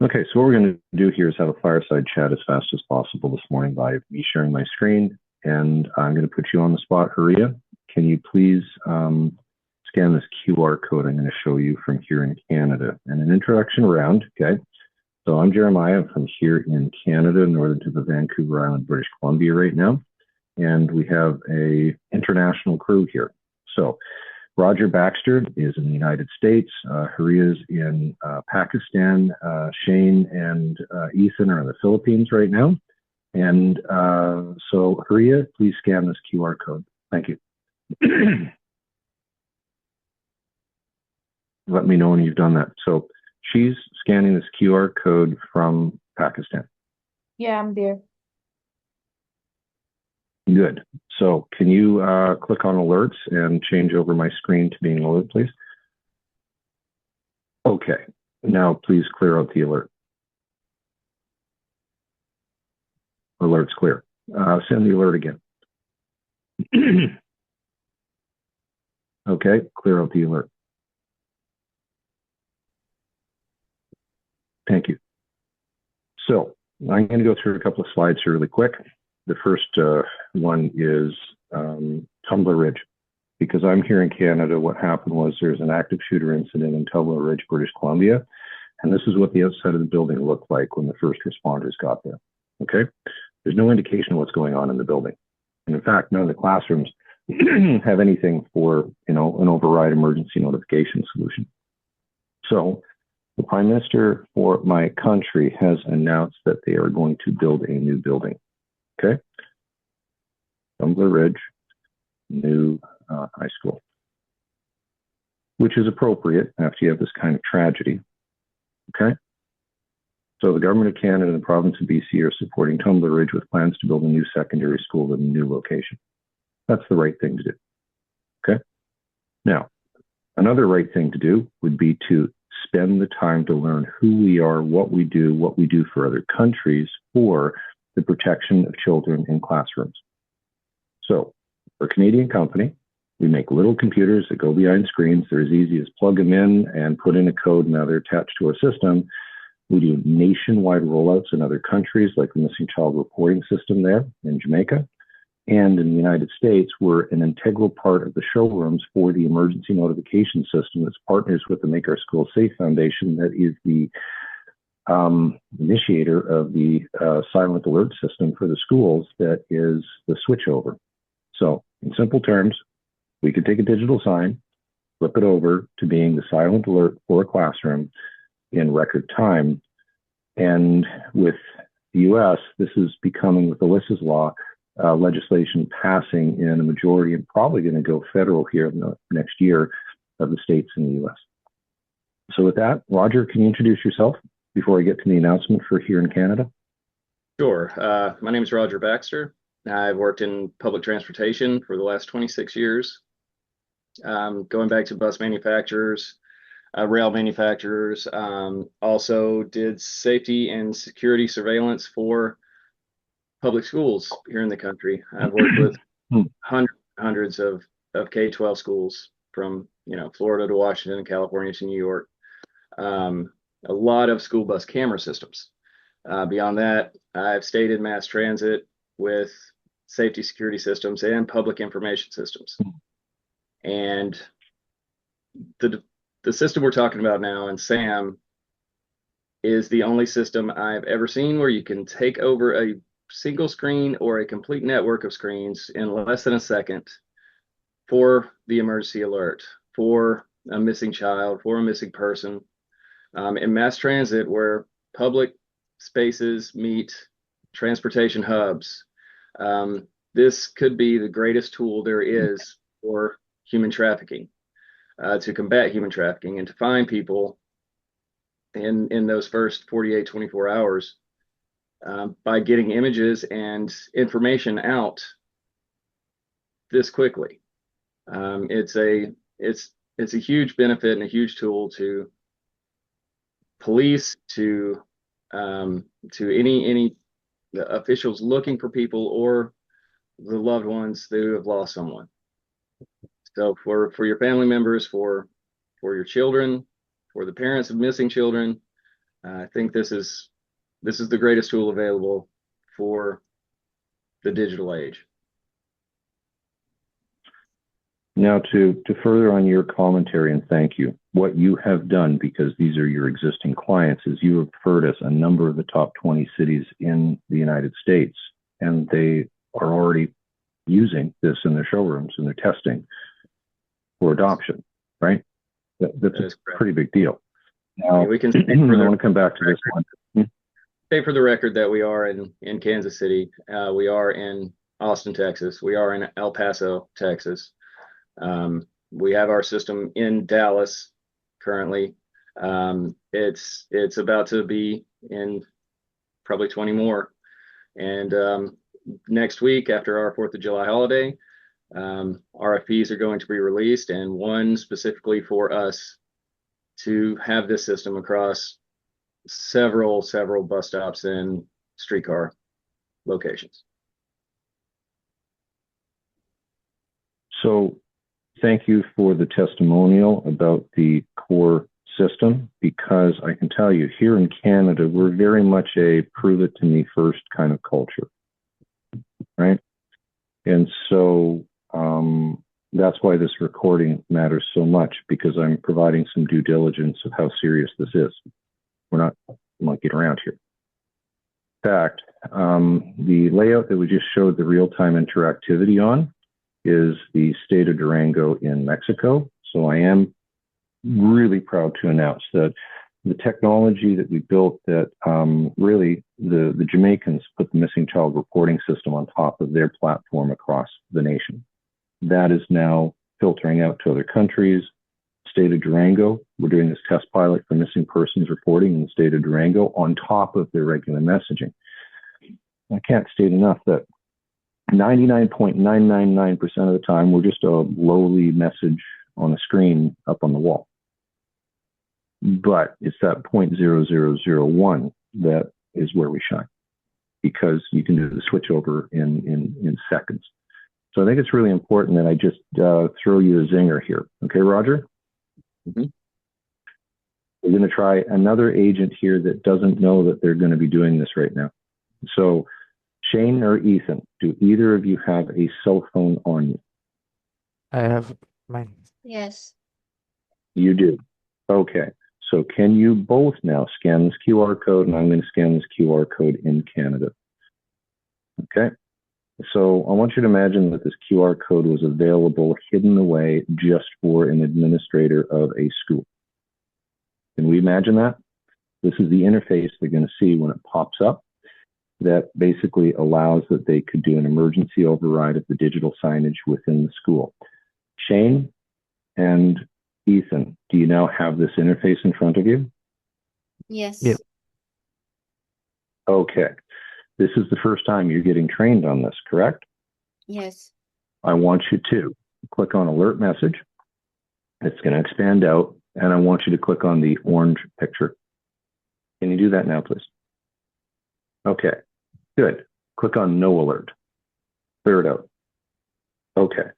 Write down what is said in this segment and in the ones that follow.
Okay, so what we're going to do here is have a fireside chat as fast as possible this morning by me sharing my screen. And I'm going to put you on the spot, Haria. Can you please scan this QR code I'm going to show you from here in Canada? And an introduction round, okay? So I'm Jeremiah. I'm from here in Canada, northern tip of Vancouver Island, British Columbia right now. And we have a international crew here. So Roger Baxter is in the United States. Haria's in Pakistan. Shane and Ethan are in the Philippines right now. And so Haria, please scan this QR code. Thank you. Let me know when you've done that. So she's scanning this QR code from Pakistan. Yeah, I'm there. Good. So can you click on alerts and change over my screen to being loaded, please? Okay. Now please clear out the alert. Alert's clear. Send the alert again. Okay, clear out the alert. Thank you. So I'm going to go through a couple of slides here really quick. The first one is Tumbler Ridge. Because I'm here in Canada, what happened was there's an active shooter incident in Tumbler Ridge, British Columbia. And this is what the outside of the building looked like when the first responders got there. Okay? There's no indication of what's going on in the building. And in fact, none of the classrooms have anything for, an override emergency notification solution. So the Prime Minister for my country has announced that they are going to build a new building. Okay? Tumbler Ridge, new high school, which is appropriate after you have this kind of tragedy. Okay? So the Government of Canada and the Province of BC are supporting Tumbler Ridge with plans to build a new secondary school in a new location. That's the right thing to do. Okay? Now, another right thing to do would be to spend the time to learn who we are, what we do for other countries for the protection of children in classrooms. So, we're a Canadian company. We make little computers that go behind screens. They're as easy as plug them in and put in a code, and now they're attached to our system. We do nationwide rollouts in other countries, like the missing child reporting system there in Jamaica. And in the United States, we're an integral part of the showrooms for the emergency notification system that's partners with the Make Our Schools Safe Foundation, that is the initiator of the silent alert system for the schools, that is the switchover. So in simple terms, we could take a digital sign, flip it over to being the silent alert for a classroom in record time. And with the US, this is becoming, with Alyssa's law, legislation passing in a majority and probably going to go federal here in the next year of the states in the US. So with that, Roger, can you introduce yourself before I get to the announcement for here in Canada? Sure. My name is Roger Baxter. I've worked in public transportation for the last 26 years, going back to bus manufacturers, rail manufacturers, also did safety and security surveillance for public schools here in the country. I've worked with hundreds of K-12 schools from Florida to Washington, California to New York. A lot of school bus camera systems. Beyond that, I've stayed in mass transit with safety security systems and public information systems. And the system we're talking about now in S.A.M is the only system I've ever seen where you can take over a single screen or a complete network of screens in less than a second for the emergency alert, for a missing child, for a missing person. In mass transit, where public spaces meet transportation hubs, this could be the greatest tool there is for human trafficking, to combat human trafficking and to find people in those first 48, 24 hours by getting images and information out this quickly. It's a huge benefit and a huge tool to police, to any officials looking for people or the loved ones who have lost someone. So for your family members, for your children, for the parents of missing children, I think this is the greatest tool available for the digital age. Now, to further on your commentary, and thank you, what you have done, because these are your existing clients, is you have referred us a number of the top 20 cities in the United States, and they are already using this in their showrooms and they're testing for adoption, right? That's a pretty big deal. Now, we can I want to come back to this one. Say for the record that we are in Kansas City. We are in Austin, Texas. We are in El Paso, Texas. We have our system in Dallas currently. It's about to be in probably 20 more. And next week, after our 4th of July holiday, RFPs are going to be released, and one specifically for us to have this system across several bus stops and streetcar locations. So thank you for the testimonial about the core system, because I can tell you here in Canada, we're very much a prove it to me first kind of culture, right? And so that's why this recording matters so much, because I'm providing some due diligence of how serious this is. We're not monkeying around here. In fact, the layout that we just showed the real-time interactivity on is the state of Durango in Mexico. So I am really proud to announce that the technology that we built, that really the Jamaicans put the missing child reporting system on top of their platform across the nation. That is now filtering out to other countries. State of Durango, we're doing this test pilot for missing persons reporting in the state of Durango on top of their regular messaging. I can't state enough that 99.999% of the time, we're just a lowly message on a screen up on the wall. But it's that 0.0001 that is where we shine, because you can do the switch over in seconds. So I think it's really important that I just throw you a zinger here. Okay, Roger? Mm-hmm. We're going to try another agent here that doesn't know that they're going to be doing this right now. So Shane or Ethan, do either of you have a cell phone on you? I have mine. Yes. You do. Okay. So can you both now scan this QR code? And I'm going to scan this QR code in Canada. Okay. So I want you to imagine that this QR code was available, hidden away just for an administrator of a school. Can we imagine that? This is the interface they're going to see when it pops up, that basically allows that they could do an emergency override of the digital signage within the school. Shane and Ethan, do you now have this interface in front of you? Yes. Yep. Okay. This is the first time you're getting trained on this, correct? Yes. I want you to click on alert message. It's going to expand out, and I want you to click on the orange picture. Can you do that now, please? Okay, good. Click on no alert. Clear it out. Okay,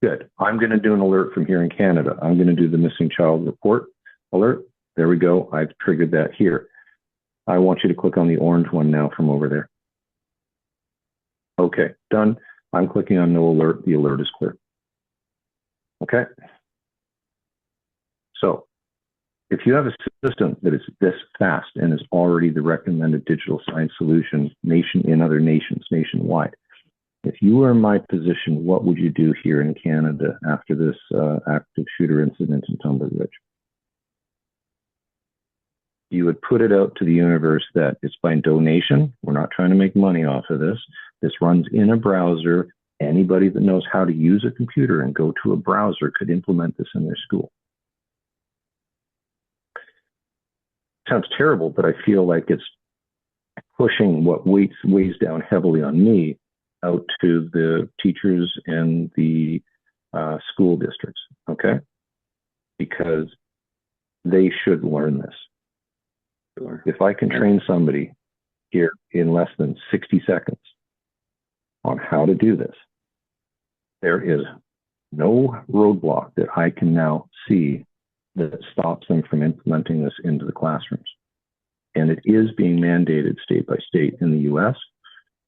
good. I'm going to do an alert from here in Canada. I'm going to do the missing child report alert. There we go. I've triggered that here. I want you to click on the orange one now from over there. Okay, done. I'm clicking on no alert. The alert is clear. Okay. So if you have a system that is this fast and is already the recommended digital sign solution in other nations nationwide, if you were in my position, what would you do here in Canada after this active shooter incident in Tumbler Ridge? You would put it out to the universe that it's by donation. We're not trying to make money off of this. This runs in a browser. Anybody that knows how to use a computer and go to a browser could implement this in their school. Sounds terrible, but I feel like it's pushing what weighs down heavily on me out to the teachers and the school districts, okay? Because they should learn this. Sure. If I can train somebody here in less than 60 seconds on how to do this, there is no roadblock that I can now see that stops them from implementing this into the classrooms. and it is being mandated state by state in the US.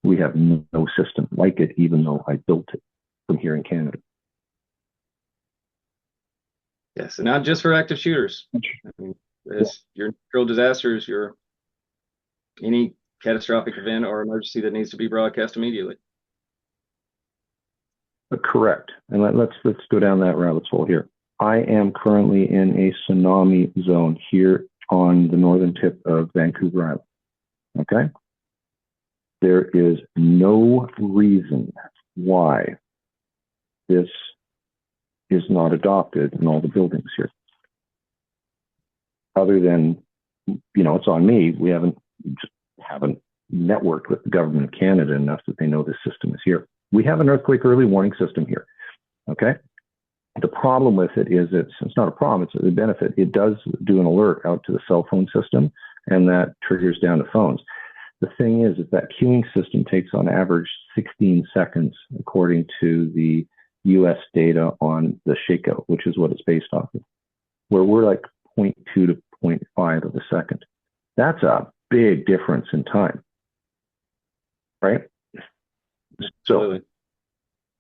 We have no system like it, even though I built it from here in Canada. Yes, and not just for active shooters. I mean, as your natural disasters, your any catastrophic event or emergency that needs to be broadcast immediately. Correct. And let's go down that rabbit hole here. I am currently in a tsunami zone here on the northern tip of Vancouver Island. Okay? There is no reason why this is not adopted in all the buildings here. Other than, it's on me. We haven't networked with the government of Canada enough that they know this system is here. We have an earthquake early warning system here. Okay? The problem with it is it's not a problem, it's a benefit. It does do an alert out to the cell phone system, and that triggers down to phones. The thing is that queuing system takes on average 16 seconds, according to the US data on the shakeout, which is what it's based off of, where we're like 0.2 to 0.5 of a second. That's a big difference in time, right? So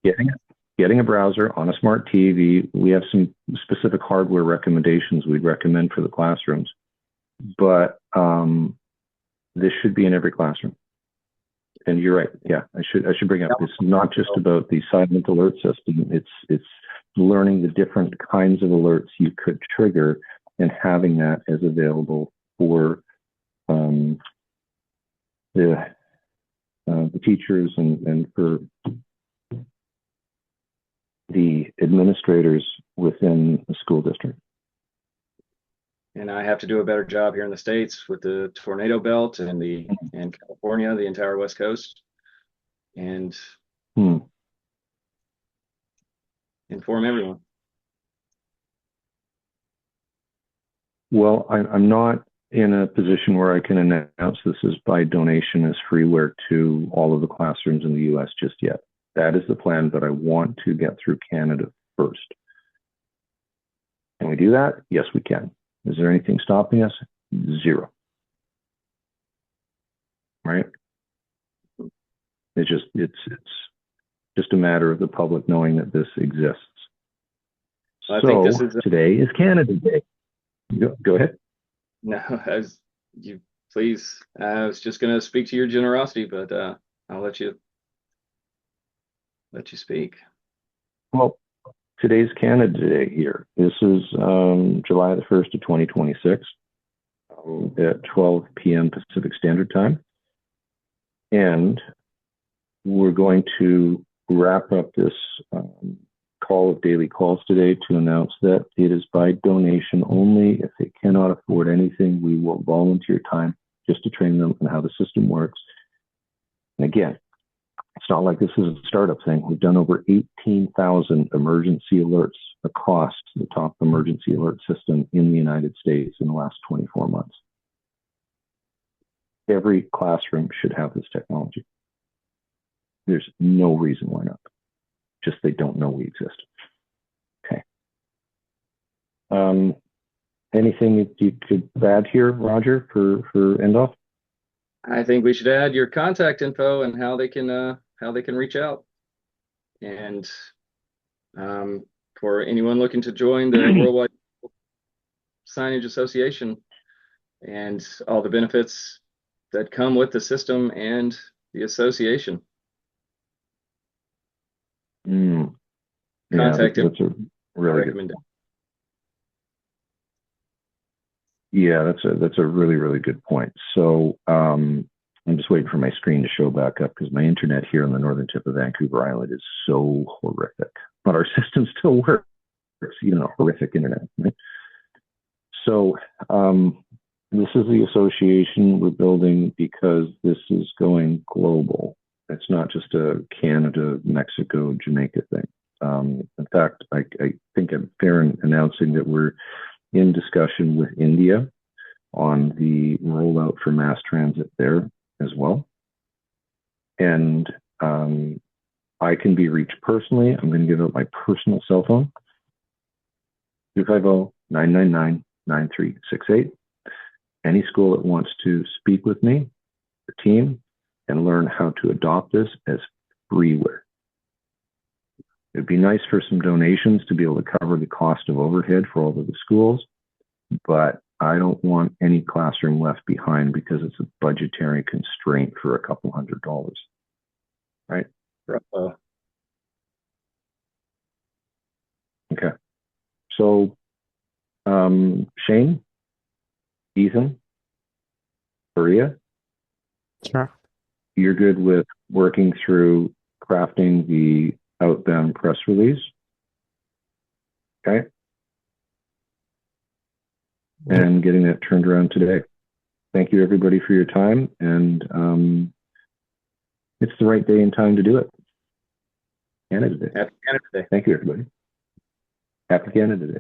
getting a browser on a smart TV, we have some specific hardware recommendations we'd recommend for the classrooms, but this should be in every classroom. And you're right. Yeah, I should bring up. It's not just about the silent alert system. It's learning the different kinds of alerts you could trigger and having that as available for the teachers and for the administrators within the school district. And I have to do a better job here in the States with the tornado belt and in California, the entire West Coast, and inform everyone. Well, I'm not in a position where I can announce this is by donation as freeware to all of the classrooms in the US just yet. That is the plan, but I want to get through Canada first. Can we do that? Yes, we can. Is there anything stopping us? Zero. Right? It's just a matter of the public knowing that this exists. I think this is today is Canada Day. Go ahead. No, please. I was just going to speak to your generosity, but I'll let you speak. Well, today's Canada Day here. This is July the 1st of 2026 at 12 p.m. Pacific Standard Time. And we're going to wrap up this call of daily calls today to announce that it is by donation only. If they cannot afford anything, we will volunteer time just to train them on how the system works. And again, it's not like this is a startup thing. We've done over 18,000 emergency alerts across the top emergency alert system in the United States in the last 24 months. Every classroom should have this technology. There's no reason why not. Just they don't know we exist. Okay. Anything that you could add here, Roger, for end off? I think we should add your contact info and how they can reach out. And for anyone looking to join the Worldwide Signage Association and all the benefits that come with the system and the association. Contact that's a really good. Yeah, that's a really, really good point. So I'm just waiting for my screen to show back up because my internet here on the northern tip of Vancouver Island is so horrific. But our system still works, even a horrific internet. Right? So this is the association we're building because this is going global. It's not just a Canada, Mexico, Jamaica thing. In fact, I think I'm fair in announcing that we're in discussion with India on the rollout for mass transit there as well. And I can be reached personally. I'm going to give out my personal cell phone, 250-999-9368. Any school that wants to speak with me, the team, and learn how to adopt this as freeware. It'd be nice for some donations to be able to cover the cost of overhead for all of the schools, but I don't want any classroom left behind because it's a budgetary constraint for a couple $100, right? Bravo. Okay. So, Shane, Ethan, Maria, Sure. you're good with working through crafting the outbound press release? Okay. Yep. And getting that turned around today. Thank you, everybody, for your time. And it's the right day and time to do it. Canada Day. Happy Canada Day. Thank you, everybody. Happy Canada Day.